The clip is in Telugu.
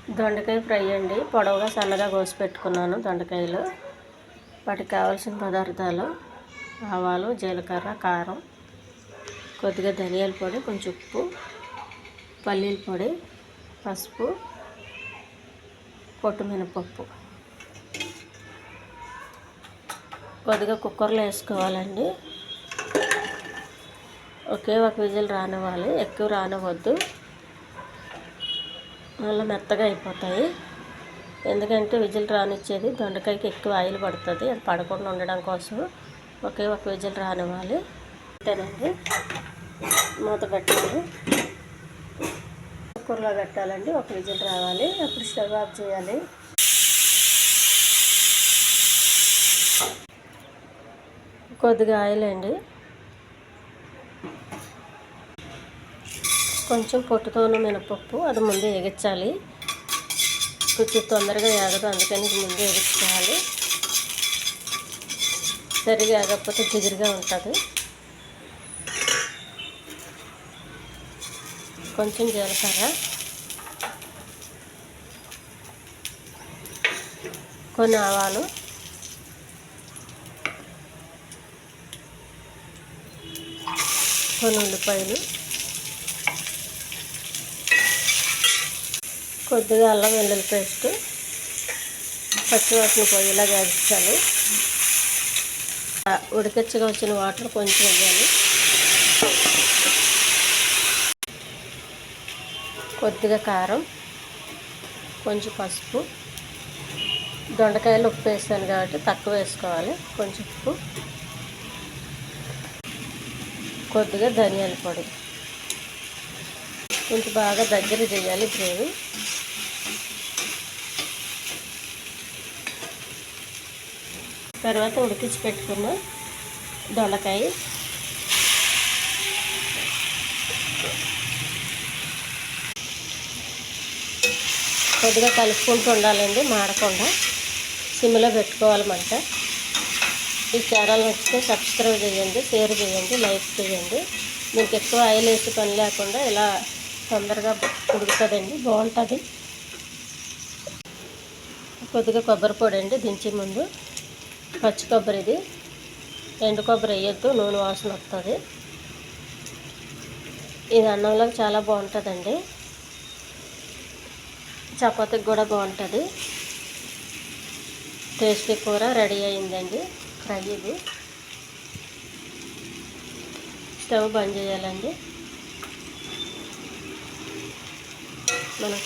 దొండకాయ ఫ్రై అండి. పొడవుగా సన్నగా కోసి పెట్టుకున్నాను దొండకాయలు. వాటికి కావాల్సిన పదార్థాలు: ఆవాలు, జీలకర్ర, కారం, కొద్దిగా ధనియాల పొడి, కొంచెం ఉప్పు, పల్లీల పొడి, పసుపు, పొట్టు మినపప్పు. కొద్దిగా కుక్కర్లో వేసుకోవాలండి. ఒకే ఒక విజిల్ రానివ్వాలి, ఎక్కువ రానివ్వద్దు, మళ్ళీ మెత్తగా అయిపోతాయి. ఎందుకంటే విజిల్ రానిచ్చేది దొండకాయకి ఎక్కువ ఆయిల్ పడుతుంది. అది పడకుండా ఉండడం కోసం ఒకే ఒక విజిల్ రానివ్వాలి. అంతేనండి, మూత పెట్టాలి. కుక్కర్లో పెట్టాలండి. ఒక విజిల్ రావాలి, అప్పుడు స్టవ్ ఆఫ్ చేయాలి. కొద్దిగా ఆయిల్ అండి, కొంచెం పొట్టుతోను మినపప్పు, అది ముందే ఎగించాలి. కొంచెం తొందరగా ఏగదు, అందుకని ముందే ఎగించుకోవాలి. సరిగా ఏగకపోతే జిగురుగా ఉంటుంది. కొంచెం జీలకర్ర, కొన్ని ఆవాలు, కొన్ని ఉల్లిపాయలు, కొద్దిగా అల్లం వెల్లుల్లి పేస్ట్, పచ్చివాసన పోయేలా వేయించాలి. ఉడికించగా వచ్చిన వాటర్ కొంచెం వేయాలి. కొద్దిగా కారం, కొంచెం పసుపు, దొండకాయలు ఉప్పు వేసాను కాబట్టి తక్కువ వేసుకోవాలి. కొంచెం ఉప్పు, కొద్దిగా ధనియాల పొడి. కొంచెం బాగా దగ్గర చేయాలి గ్రేవీ. తర్వాత ఉడికించి పెట్టుకున్న దొండకాయ, కొద్దిగా కలుపుకుంటూ ఉండాలండి, మాడకుండా. సిమ్లో పెట్టుకోవాలి మంట. ఈ ఛానల్ నచ్చితే సబ్స్క్రైబ్ చేయండి, షేర్ చేయండి, లైక్ చేయండి. మీకు ఎక్కువ ఆయిల్ వేసి పని లేకుండా ఇలా తొందరగా ఉడుకుతుందండి, బాగుంటుంది. కొద్దిగా కొబ్బరి పొడి అండి దించే ముందు. పచ్చి కొబ్బరి, ఇది ఎండు కొబ్బరి వేయొద్దు, నూనె వాసన వస్తుంది. ఇది అన్నంలోకి చాలా బాగుంటుందండి, చపాతీకి కూడా బాగుంటుంది. టేస్టీ కూర రెడీ అయిందండి, ఫ్రై. ఇది స్టవ్ బంద్ చేయాలండి. మనం